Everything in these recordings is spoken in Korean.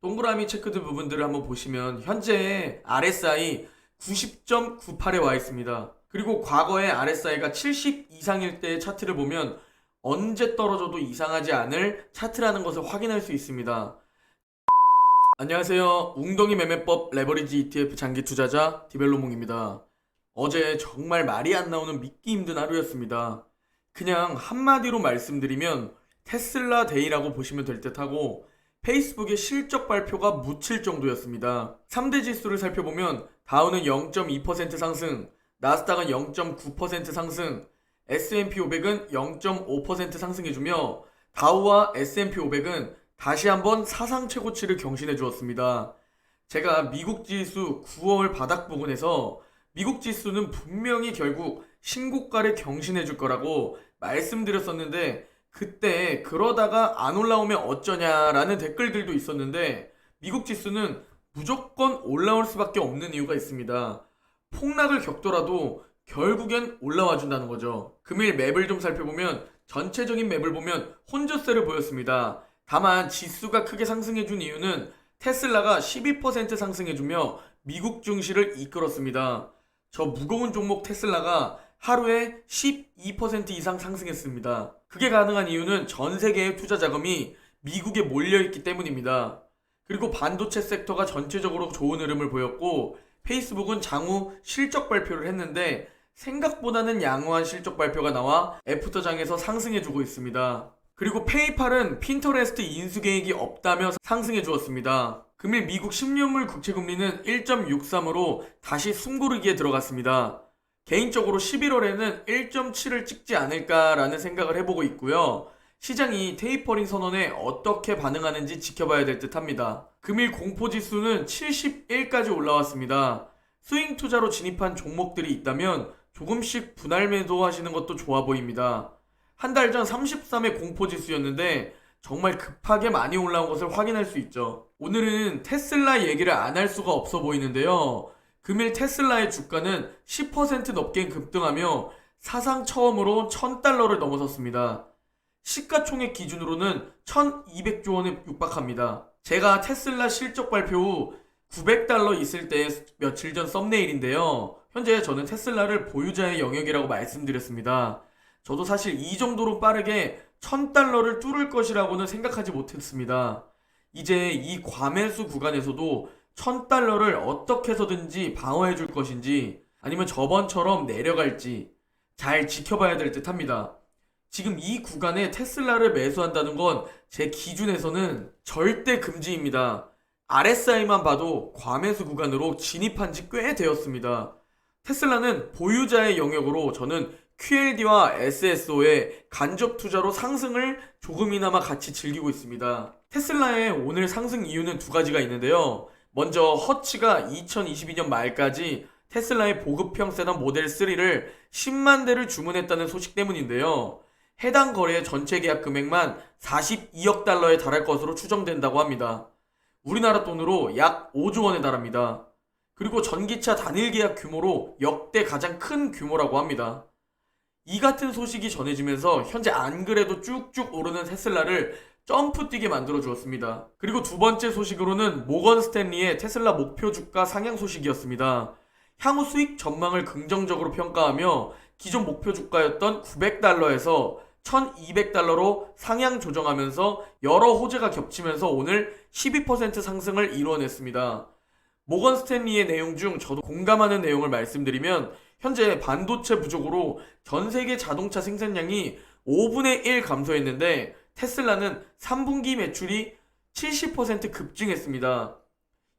동그라미 체크드 부분들을 한번 보시면 현재 RSI 90.98에 와 있습니다. 그리고 과거에 RSI가 70 이상일 때의 차트를 보면 언제 떨어져도 이상하지 않을 차트라는 것을 확인할 수 있습니다. 안녕하세요. 웅덩이 매매법 레버리지 ETF 장기 투자자 디벨로몽입니다. 어제 정말 말이 안 나오는 믿기 힘든 하루였습니다. 그냥 한마디로 말씀드리면 테슬라 데이라고 보시면 될 듯하고 페이스북의 실적 발표가 묻힐 정도였습니다. 3대 지수를 살펴보면 다우는 0.2% 상승, 나스닥은 0.9% 상승, S&P 500은 0.5% 상승해주며 다우와 S&P 500은 다시 한번 사상 최고치를 경신해 주었습니다. 제가 미국 지수 9월 바닥 부근에서 미국 지수는 분명히 결국 신고가를 경신해 줄 거라고 말씀드렸었는데 그때 그러다가 안 올라오면 어쩌냐라는 댓글들도 있었는데 미국 지수는 무조건 올라올 수밖에 없는 이유가 있습니다. 폭락을 겪더라도 결국엔 올라와 준다는 거죠. 금일 맵을 좀 살펴보면 전체적인 맵을 보면 혼조세를 보였습니다. 다만 지수가 크게 상승해준 이유는 테슬라가 12% 상승해주며 미국 증시를 이끌었습니다. 저 무거운 종목 테슬라가 하루에 12% 이상 상승했습니다. 그게 가능한 이유는 전 세계의 투자 자금이 미국에 몰려있기 때문입니다. 그리고 반도체 섹터가 전체적으로 좋은 흐름을 보였고 페이스북은 장후 실적 발표를 했는데 생각보다는 양호한 실적 발표가 나와 애프터장에서 상승해주고 있습니다. 그리고 페이팔은 핀터레스트 인수 계획이 없다며 상승해 주었습니다. 금일 미국 10년물 국채금리는 1.63으로 다시 숨고르기에 들어갔습니다. 개인적으로 11월에는 1.7을 찍지 않을까라는 생각을 해보고 있고요. 시장이 테이퍼링 선언에 어떻게 반응하는지 지켜봐야 될 듯 합니다. 금일 공포지수는 71까지 올라왔습니다. 스윙 투자로 진입한 종목들이 있다면 조금씩 분할 매도하시는 것도 좋아 보입니다. 한 달 전 33의 공포지수였는데 정말 급하게 많이 올라온 것을 확인할 수 있죠. 오늘은 테슬라 얘기를 안 할 수가 없어 보이는데요. 금일 테슬라의 주가는 10% 넘게 급등하며 사상 처음으로 1000달러를 넘어섰습니다. 시가총액 기준으로는 1200조 원에 육박합니다. 제가 테슬라 실적 발표 후 900달러 있을 때 며칠 전 썸네일인데요. 현재 저는 테슬라를 보유자의 영역이라고 말씀드렸습니다. 저도 사실 이 정도로 빠르게 1000달러를 뚫을 것이라고는 생각하지 못했습니다. 이제 이 과매수 구간에서도 1000달러를 어떻게 해서든지 방어해 줄 것인지 아니면 저번처럼 내려갈지 잘 지켜봐야 될 듯 합니다. 지금 이 구간에 테슬라를 매수한다는 건 제 기준에서는 절대 금지입니다. RSI만 봐도 과매수 구간으로 진입한 지 꽤 되었습니다. 테슬라는 보유자의 영역으로 저는 QLD와 SSO의 간접 투자로 상승을 조금이나마 같이 즐기고 있습니다. 테슬라의 오늘 상승 이유는 두 가지가 있는데요. 먼저 허츠가 2022년 말까지 테슬라의 보급형 세단 모델 3를 10만 대를 주문했다는 소식 때문인데요. 해당 거래의 전체 계약 금액만 42억 달러에 달할 것으로 추정된다고 합니다. 우리나라 돈으로 약 5조 원에 달합니다. 그리고 전기차 단일 계약 규모로 역대 가장 큰 규모라고 합니다. 이 같은 소식이 전해지면서 현재 안 그래도 쭉쭉 오르는 테슬라를 점프 뛰게 만들어 주었습니다. 그리고 두 번째 소식으로는 모건 스탠리의 테슬라 목표 주가 상향 소식이었습니다. 향후 수익 전망을 긍정적으로 평가하며 기존 목표 주가였던 900달러에서 1200달러로 상향 조정하면서 여러 호재가 겹치면서 오늘 12% 상승을 이루어냈습니다. 모건 스탠리의 내용 중 저도 공감하는 내용을 말씀드리면 현재 반도체 부족으로 전 세계 자동차 생산량이 5분의 1 감소했는데 테슬라는 3분기 매출이 70% 급증했습니다.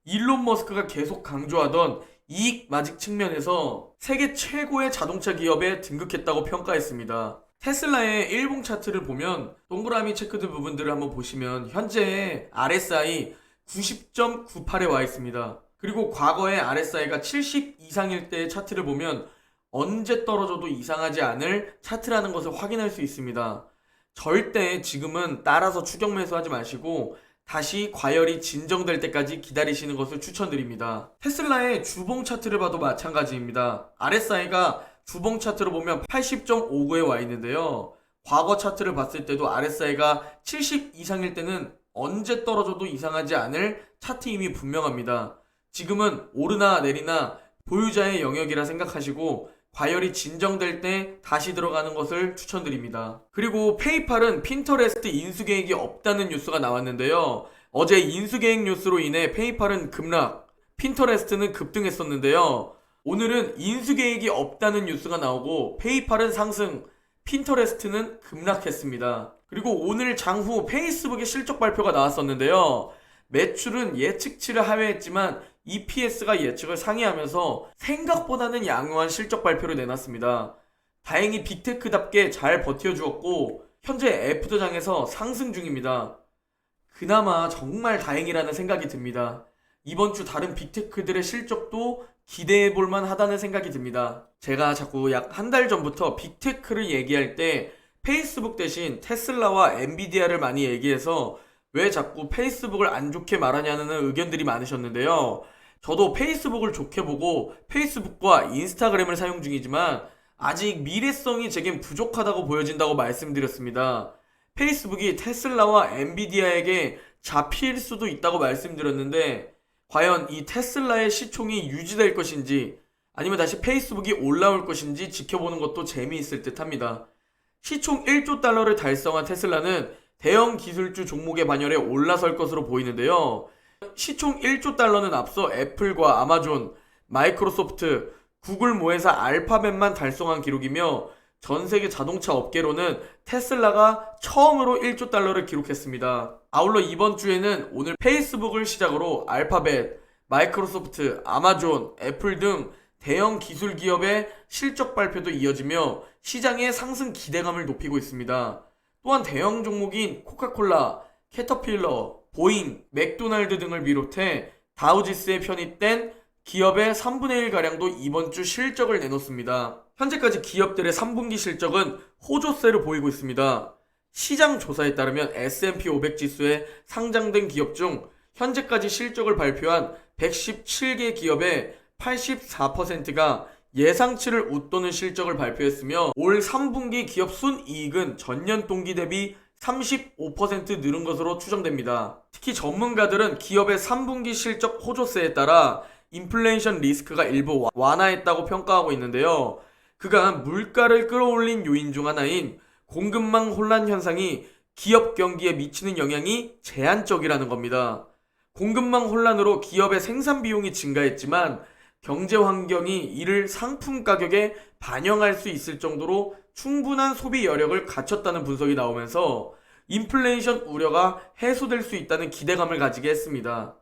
일론 머스크가 계속 강조하던 이익 마직 측면에서 세계 최고의 자동차 기업에 등극했다고 평가했습니다. 테슬라의 일봉 차트를 보면 동그라미 체크드 부분들을 한번 보시면 현재 RSI 90.98에 와 있습니다. 그리고 과거에 RSI가 70 이상일 때의 차트를 보면 언제 떨어져도 이상하지 않을 차트라는 것을 확인할 수 있습니다. 절대 지금은 따라서 추격 매수하지 마시고 다시 과열이 진정될 때까지 기다리시는 것을 추천드립니다. 테슬라의 주봉 차트를 봐도 마찬가지입니다. RSI가 주봉 차트로 보면 80.59에 와 있는데요. 과거 차트를 봤을 때도 RSI가 70 이상일 때는 언제 떨어져도 이상하지 않을 차트임이 분명합니다. 지금은 오르나 내리나 보유자의 영역이라 생각하시고 과열이 진정될 때 다시 들어가는 것을 추천드립니다. 그리고 페이팔은 핀터레스트 인수계획이 없다는 뉴스가 나왔는데요. 어제 인수계획 뉴스로 인해 페이팔은 급락, 핀터레스트는 급등했었는데요. 오늘은 인수계획이 없다는 뉴스가 나오고 페이팔은 상승, 핀터레스트는 급락했습니다. 그리고 오늘 장후 페이스북의 실적 발표가 나왔었는데요. 매출은 예측치를 하회했지만 EPS가 예측을 상회하면서 생각보다는 양호한 실적 발표를 내놨습니다. 다행히 빅테크답게 잘 버텨주었고 현재 애프터장에서 상승 중입니다. 그나마 정말 다행이라는 생각이 듭니다. 이번 주 다른 빅테크들의 실적도 기대해볼 만하다는 생각이 듭니다. 제가 자꾸 약 한 달 전부터 빅테크를 얘기할 때 페이스북 대신 테슬라와 엔비디아를 많이 얘기해서 왜 자꾸 페이스북을 안 좋게 말하냐는 의견들이 많으셨는데요. 저도 페이스북을 좋게 보고 페이스북과 인스타그램을 사용 중이지만 아직 미래성이 제겐 부족하다고 보여진다고 말씀드렸습니다. 페이스북이 테슬라와 엔비디아에게 잡힐 수도 있다고 말씀드렸는데 과연 이 테슬라의 시총이 유지될 것인지 아니면 다시 페이스북이 올라올 것인지 지켜보는 것도 재미있을 듯 합니다. 시총 1조 달러를 달성한 테슬라는 대형 기술주 종목의 반열에 올라설 것으로 보이는데요. 시총 1조 달러는 앞서 애플과 아마존, 마이크로소프트, 구글 모회사 알파벳만 달성한 기록이며 전 세계 자동차 업계로는 테슬라가 처음으로 1조 달러를 기록했습니다. 아울러 이번 주에는 오늘 페이스북을 시작으로 알파벳, 마이크로소프트, 아마존, 애플 등 대형 기술 기업의 실적 발표도 이어지며 시장의 상승 기대감을 높이고 있습니다. 또한 대형 종목인 코카콜라, 캐터필러, 보잉, 맥도날드 등을 비롯해 다우지수에 편입된 기업의 3분의 1가량도 이번 주 실적을 내놓습니다. 현재까지 기업들의 3분기 실적은 호조세를 보이고 있습니다. 시장 조사에 따르면 S&P 500 지수에 상장된 기업 중 현재까지 실적을 발표한 117개 기업의 84%가 예상치를 웃도는 실적을 발표했으며 올 3분기 기업 순이익은 전년 동기 대비 35% 늘은 것으로 추정됩니다. 특히 전문가들은 기업의 3분기 실적 호조세에 따라 인플레이션 리스크가 일부 완화했다고 평가하고 있는데요. 그간 물가를 끌어올린 요인 중 하나인 공급망 혼란 현상이 기업 경기에 미치는 영향이 제한적이라는 겁니다. 공급망 혼란으로 기업의 생산 비용이 증가했지만 경제 환경이 이를 상품 가격에 반영할 수 있을 정도로 충분한 소비 여력을 갖췄다는 분석이 나오면서 인플레이션 우려가 해소될 수 있다는 기대감을 가지게 했습니다.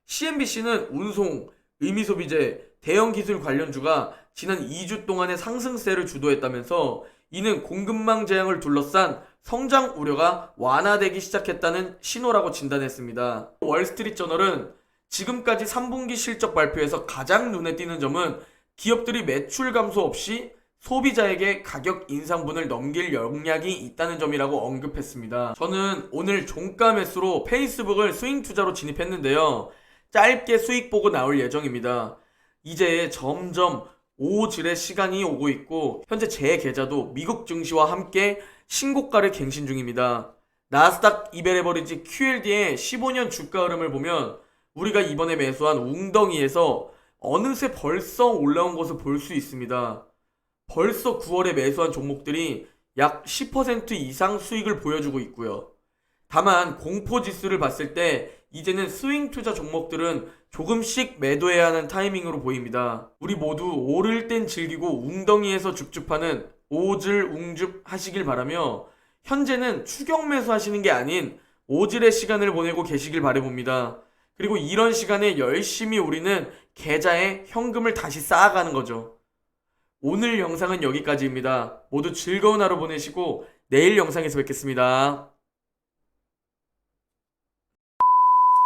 CNBC는 운송, 의미소비재, 대형 기술 관련주가 지난 2주 동안의 상승세를 주도했다면서 이는 공급망 재앙을 둘러싼 성장 우려가 완화되기 시작했다는 신호라고 진단했습니다. 월스트리트저널은 지금까지 3분기 실적 발표에서 가장 눈에 띄는 점은 기업들이 매출 감소 없이 소비자에게 가격 인상분을 넘길 역량이 있다는 점이라고 언급했습니다. 저는 오늘 종가 매수로 페이스북을 스윙 투자로 진입했는데요. 짧게 수익 보고 나올 예정입니다. 이제 점점 오질의 시간이 오고 있고 현재 제 계좌도 미국 증시와 함께 신고가를 갱신 중입니다. 나스닥 200레버리지 QLD의 15년 주가 흐름을 보면 우리가 이번에 매수한 웅덩이에서 어느새 벌써 올라온 것을 볼 수 있습니다. 벌써 9월에 매수한 종목들이 약 10% 이상 수익을 보여주고 있고요. 다만 공포지수를 봤을 때 이제는 스윙 투자 종목들은 조금씩 매도해야 하는 타이밍으로 보입니다. 우리 모두 오를 땐 즐기고 웅덩이에서 줍줍하는 오질 웅줍 하시길 바라며 현재는 추격 매수하시는 게 아닌 오질의 시간을 보내고 계시길 바라봅니다. 그리고 이런 시간에 열심히 우리는 계좌에 현금을 다시 쌓아가는 거죠. 오늘 영상은 여기까지입니다. 모두 즐거운 하루 보내시고 내일 영상에서 뵙겠습니다.